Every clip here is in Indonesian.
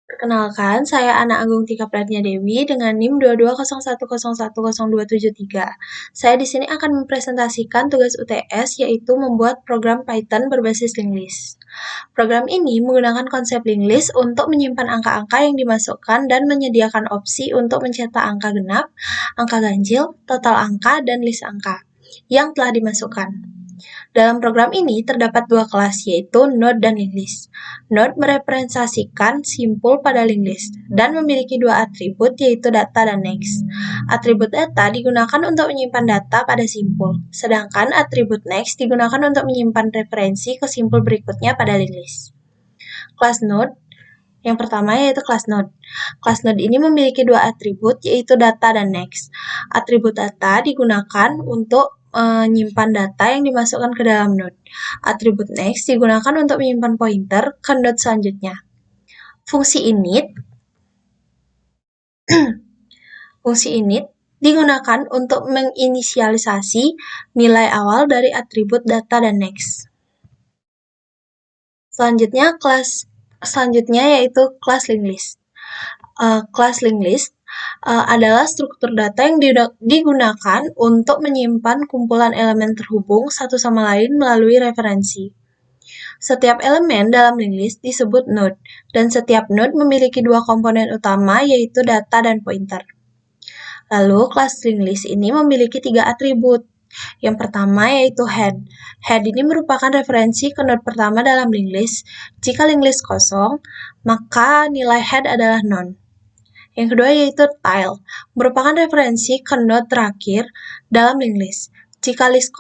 Perkenalkan, saya Ana Agung Tika Pratnya Dewi dengan NIM 2201010273. Saya di sini akan mempresentasikan tugas UTS yaitu membuat program Python berbasis linked list. Program ini menggunakan konsep linked list untuk menyimpan angka-angka yang dimasukkan dan menyediakan opsi untuk mencetak angka genap, angka ganjil, total angka, dan list angka yang telah dimasukkan. Dalam program ini terdapat dua kelas, yaitu node dan linked list. Node merepresentasikan simpul pada linked list dan memiliki dua atribut, yaitu data dan next. Atribut data digunakan untuk menyimpan data pada simpul, sedangkan atribut next digunakan untuk menyimpan referensi ke simpul berikutnya pada linked list. Kelas node yang pertama yaitu kelas node. Kelas node ini memiliki dua atribut, yaitu data dan next. Atribut data digunakan untuk menyimpan data yang dimasukkan ke dalam node. Atribut next digunakan untuk menyimpan pointer ke node selanjutnya. Fungsi init digunakan untuk menginisialisasi nilai awal dari atribut data dan next. Selanjutnya yaitu kelas linked list. Kelas linked list adalah struktur data yang digunakan untuk menyimpan kumpulan elemen terhubung satu sama lain melalui referensi. Setiap elemen dalam linked list disebut node, dan setiap node memiliki dua komponen utama, yaitu data dan pointer. Lalu, kelas linked list ini memiliki tiga atribut. Yang pertama yaitu head. Head ini merupakan referensi ke node pertama dalam linked list. Jika linked list kosong, maka nilai head adalah none. Yang kedua yaitu tile, merupakan referensi ke node terakhir dalam linked list. Jika linked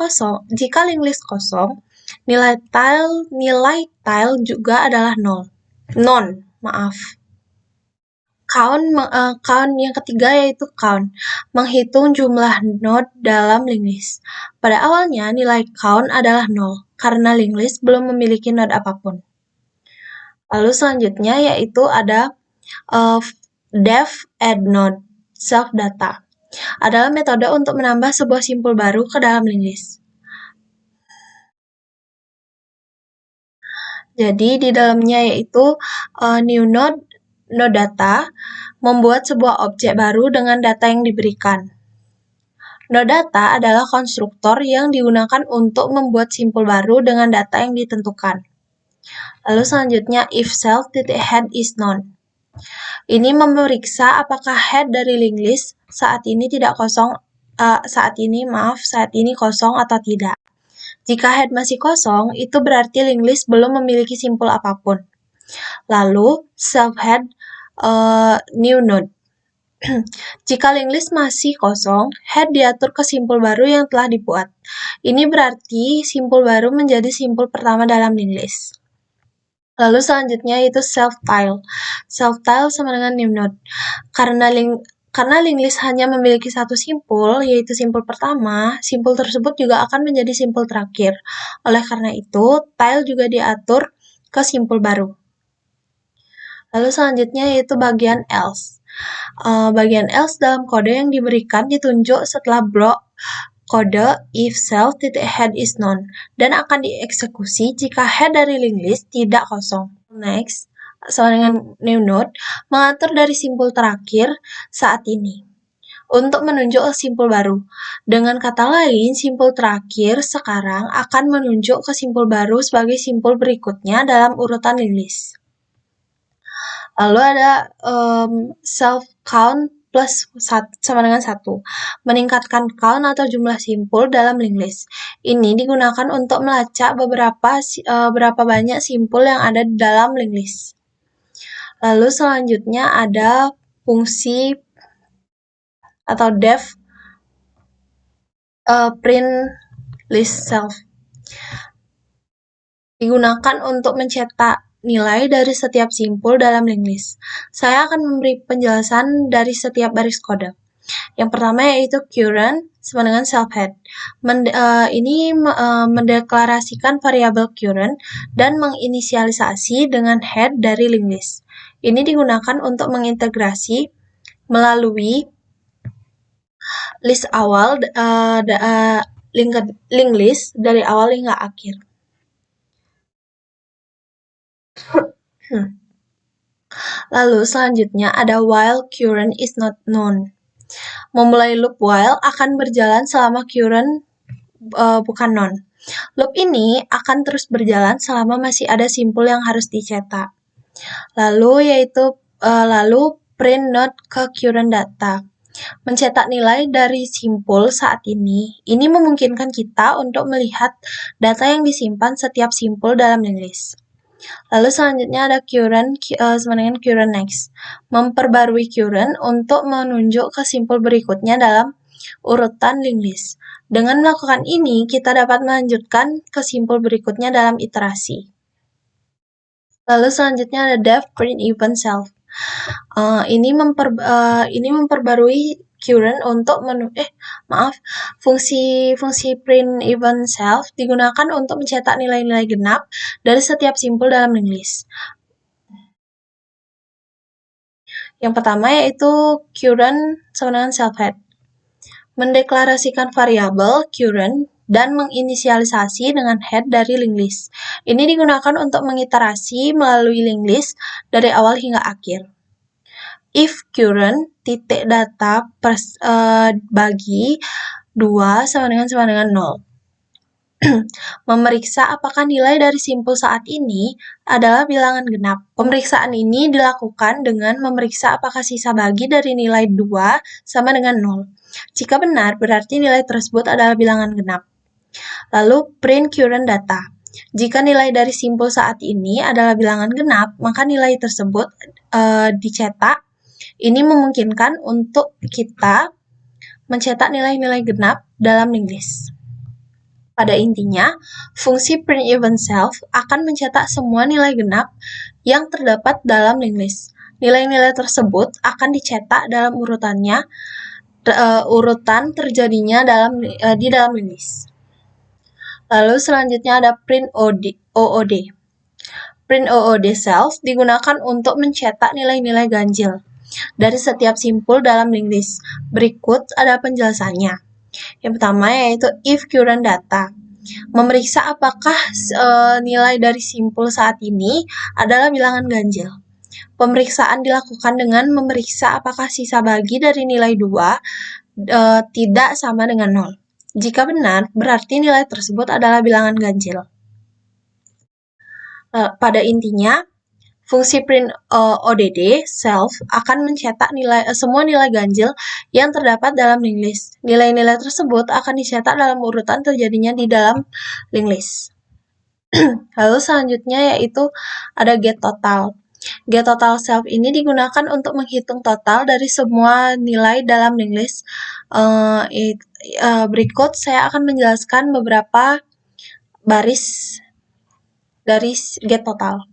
list kosong, nilai tile juga adalah non. Count yang ketiga yaitu count, menghitung jumlah node dalam linked list. Pada awalnya nilai count adalah 0 karena linked list belum memiliki node apapun. Lalu selanjutnya yaitu ada def add node self data, adalah metode untuk menambah sebuah simpul baru ke dalam linked list. Jadi di dalamnya yaitu new node data, membuat sebuah objek baru dengan data yang diberikan. Node data adalah konstruktor yang digunakan untuk membuat simpul baru dengan data yang ditentukan. Lalu selanjutnya if self.head is known. Ini memeriksa apakah head dari linked list saat ini kosong atau tidak. Jika head masih kosong, itu berarti linked list belum memiliki simpul apapun. Lalu self-head new node. Jika linked list masih kosong, head diatur ke simpul baru yang telah dibuat. Ini berarti simpul baru menjadi simpul pertama dalam linked list. Lalu selanjutnya yaitu self-tile. Self-tile sama dengan new node. Karena linked list hanya memiliki satu simpul, yaitu simpul pertama, simpul tersebut juga akan menjadi simpul terakhir. Oleh karena itu, tile juga diatur ke simpul baru. Lalu selanjutnya yaitu bagian else. Bagian else dalam kode yang diberikan ditunjuk setelah blok kode if self.head is known dan akan dieksekusi jika head dari linked list tidak kosong. Next, sama dengan new node, mengatur dari simpul terakhir saat ini untuk menunjuk simpul baru. Dengan kata lain, simpul terakhir sekarang akan menunjuk ke simpul baru sebagai simpul berikutnya dalam urutan linked list. Lalu ada self count plus sama dengan 1. Meningkatkan count atau jumlah simpul dalam linked list. Ini digunakan untuk melacak berapa banyak simpul yang ada di dalam linked list. Lalu selanjutnya ada fungsi atau def print list self. Digunakan untuk mencetak nilai dari setiap simpul dalam linked list. Saya akan memberi penjelasan dari setiap baris kode. Yang pertama yaitu current sama dengan self-head. Ini mendeklarasikan variabel current dan menginisialisasi dengan head dari linked list. Ini digunakan untuk mengintegrasi melalui list awal linked list dari awal hingga akhir. Lalu selanjutnya ada while current is not known. Memulai loop while akan berjalan selama current bukan known. Loop ini akan terus berjalan selama masih ada simpul yang harus dicetak. Lalu print note ke current data. Mencetak nilai dari simpul saat ini memungkinkan kita untuk melihat data yang disimpan setiap simpul dalam linked list. Lalu selanjutnya ada current sama dengan current next. Memperbarui current untuk menunjuk ke simpul berikutnya dalam urutan linked list. Dengan melakukan ini, kita dapat melanjutkan ke simpul berikutnya dalam iterasi. Lalu selanjutnya ada def print event self. Ini memperbarui current untuk fungsi print event self digunakan untuk mencetak nilai-nilai genap dari setiap simpul dalam linked list. Yang pertama yaitu current sama dengan self-head. Mendeklarasikan variabel current dan menginisialisasi dengan head dari linked list. Ini digunakan untuk mengiterasi melalui linked list dari awal hingga akhir. If current titik data bagi 2 sama dengan 0. Memeriksa apakah nilai dari simpul saat ini adalah bilangan genap. Pemeriksaan ini dilakukan dengan memeriksa apakah sisa bagi dari nilai 2 sama dengan 0. Jika benar, berarti nilai tersebut adalah bilangan genap. Lalu print current data. Jika nilai dari simpul saat ini adalah bilangan genap, maka nilai tersebut dicetak. Ini memungkinkan untuk kita mencetak nilai-nilai genap dalam linked list. Pada intinya, fungsi print event self akan mencetak semua nilai genap yang terdapat dalam linked list. Nilai-nilai tersebut akan dicetak dalam urutannya, urutan terjadinya di dalam linked list. Lalu selanjutnya ada print OOD. Print OOD self digunakan untuk mencetak nilai-nilai ganjil dari setiap simpul dalam linked list. Berikut ada penjelasannya. Yang pertama yaitu if current data. Memeriksa apakah nilai dari simpul saat ini adalah bilangan ganjil. Pemeriksaan dilakukan dengan memeriksa apakah sisa bagi dari nilai 2 tidak sama dengan 0. Jika benar, berarti nilai tersebut adalah bilangan ganjil. Pada intinya, fungsi print ODD self akan mencetak semua nilai ganjil yang terdapat dalam linked list. Nilai-nilai tersebut akan dicetak dalam urutan terjadinya di dalam linked list. Lalu selanjutnya yaitu ada get total. Get total self ini digunakan untuk menghitung total dari semua nilai dalam linked list. Berikut saya akan menjelaskan beberapa baris dari get total.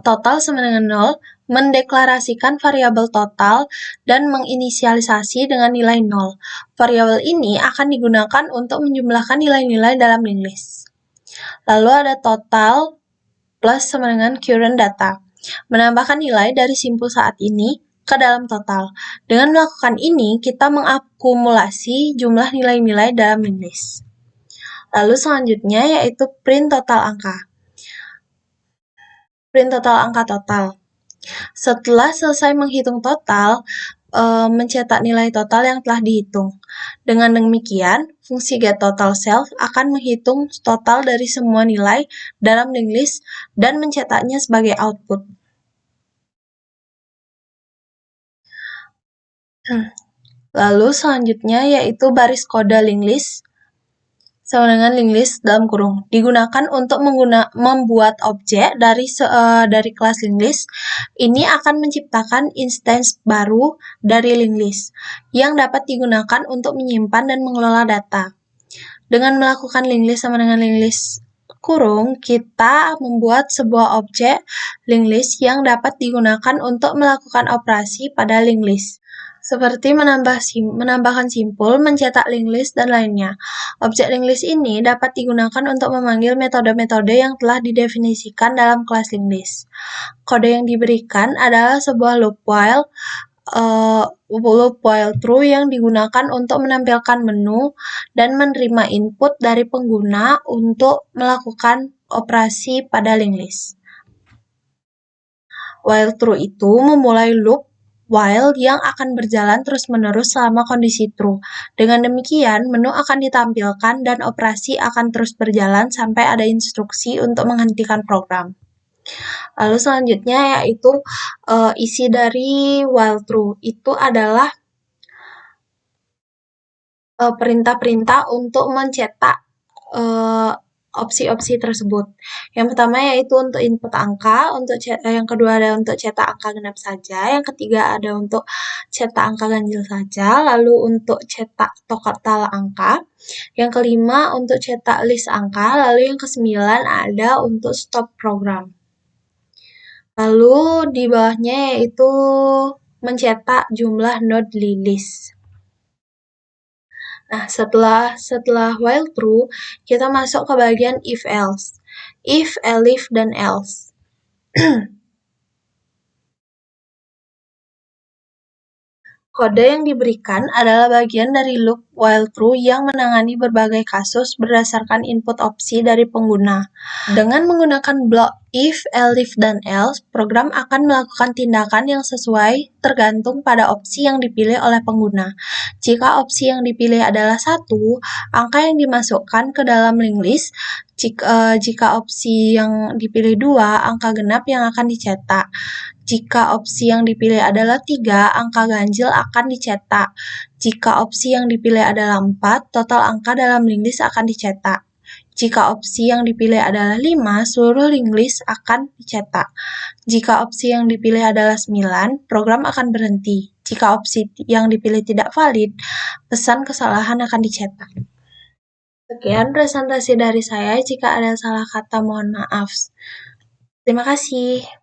Total sama dengan 0, mendeklarasikan variabel total dan menginisialisasi dengan nilai 0. Variabel ini akan digunakan untuk menjumlahkan nilai-nilai dalam linked list. Lalu ada total plus sama dengan current data. Menambahkan nilai dari simpul saat ini ke dalam total. Dengan melakukan ini, kita mengakumulasi jumlah nilai-nilai dalam linked list. Lalu selanjutnya yaitu print total angka. Print total angka total. Setelah selesai menghitung total, mencetak nilai total yang telah dihitung. Dengan demikian, fungsi get total self akan menghitung total dari semua nilai dalam linked list dan mencetaknya sebagai output. Lalu selanjutnya yaitu baris kode linked list sama dengan linked list dalam kurung. Digunakan untuk membuat objek dari kelas linked list. Ini akan menciptakan instance baru dari linked list yang dapat digunakan untuk menyimpan dan mengelola data. Dengan melakukan linked list sama dengan linked list kurung, kita membuat sebuah objek linked list yang dapat digunakan untuk melakukan operasi pada linked list. Seperti menambahkan simpul, mencetak linked list, dan lainnya. Objek linked list ini dapat digunakan untuk memanggil metode-metode yang telah didefinisikan dalam kelas linked list. Kode yang diberikan adalah sebuah loop while true yang digunakan untuk menampilkan menu dan menerima input dari pengguna untuk melakukan operasi pada linked list. While true itu memulai loop while yang akan berjalan terus-menerus selama kondisi true. Dengan demikian, menu akan ditampilkan dan operasi akan terus berjalan sampai ada instruksi untuk menghentikan program. Lalu selanjutnya yaitu isi dari while true itu adalah perintah-perintah untuk mencetak opsi-opsi tersebut. Yang pertama yaitu untuk input angka, yang kedua ada untuk cetak angka genap saja, yang ketiga ada untuk cetak angka ganjil saja, lalu untuk cetak total angka, yang kelima untuk cetak list angka, lalu yang kesembilan ada untuk stop program. Lalu di bawahnya yaitu mencetak jumlah node di list. Nah, setelah while true, kita masuk ke bagian if else. If, elif, dan else. Kode yang diberikan adalah bagian dari loop while true yang menangani berbagai kasus berdasarkan input opsi dari pengguna. Dengan menggunakan blok if, elif, dan else, program akan melakukan tindakan yang sesuai tergantung pada opsi yang dipilih oleh pengguna. Jika opsi yang dipilih adalah 1, angka yang dimasukkan ke dalam linked list. Jika opsi yang dipilih 2, angka genap yang akan dicetak. Jika opsi yang dipilih adalah 3, angka ganjil akan dicetak. Jika opsi yang dipilih adalah 4, total angka dalam linked list akan dicetak. Jika opsi yang dipilih adalah 5, seluruh linked list akan dicetak. Jika opsi yang dipilih adalah 9, program akan berhenti. Jika opsi yang dipilih tidak valid, pesan kesalahan akan dicetak. Sekian presentasi dari saya. Jika ada salah kata, mohon maaf. Terima kasih.